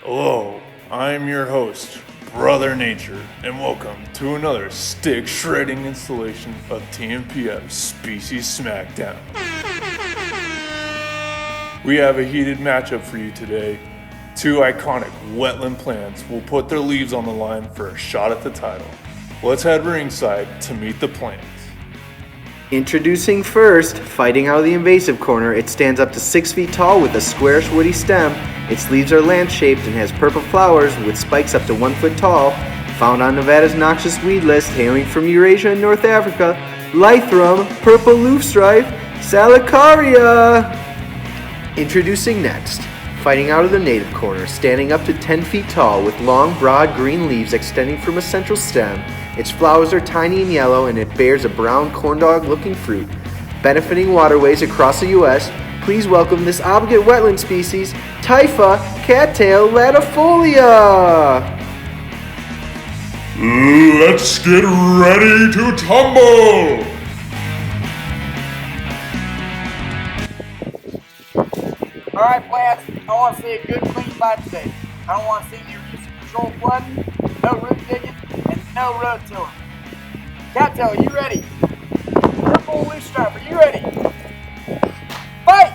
Hello, I'm your host, Brother Nature, and welcome to another stick shredding installation of TMPF Species Smackdown. We have a heated matchup for you today. Two iconic wetland plants will put their leaves on the line for a shot at the title. Let's head ringside to meet the plants. Introducing first, fighting out of the invasive corner, it stands up to 6 feet tall with a squarish woody stem. Its leaves are lance-shaped and has purple flowers with spikes up to 1 foot tall. Found on Nevada's noxious weed list, hailing from Eurasia and North Africa, Lythrum, purple loosestrife, salicaria. Introducing next, fighting out of the native corner, standing up to 10 feet tall with long, broad green leaves extending from a central stem. Its flowers are tiny and yellow, and it bears a brown corndog-looking fruit. Benefiting waterways across the U.S., please welcome this obligate wetland species, Typha Cattail latifolia. Let's get ready to tumble! Alright, plants, I want to see a good clean fight today. I don't want to see any roots control flooding, no root digging, and no road tilling. Cattail, are you ready? Purple Loosestrife, are you ready? Fight!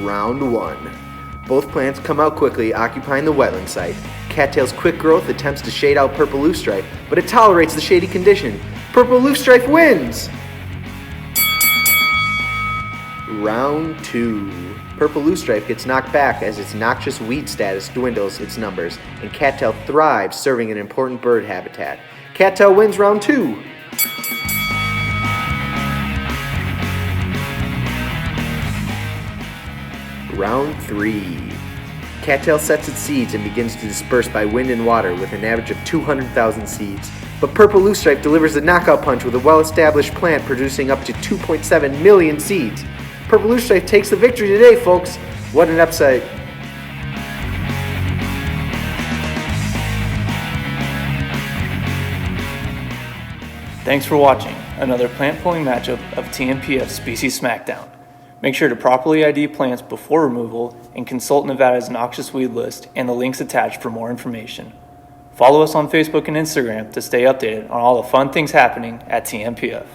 Round 1. Both plants come out quickly, occupying the wetland site. Cattail's quick growth attempts to shade out Purple Loosestrife, but it tolerates the shady condition. Purple Loosestrife wins! Round 2. Purple Loosestrife gets knocked back as its noxious weed status dwindles its numbers, and Cattail thrives, serving an important bird habitat. Cattail wins round 2. Round 3. Cattail sets its seeds and begins to disperse by wind and water with an average of 200,000 seeds. But Purple Loosestrife delivers a knockout punch with a well-established plant producing up to 2.7 million seeds. Purple Loosestrife takes the victory today, folks. What an upset. Thanks for watching another plant pulling matchup of TMPF Species Smackdown. Make sure to properly ID plants before removal and consult Nevada's noxious weed list and the links attached for more information. Follow us on Facebook and Instagram to stay updated on all the fun things happening at TMPF.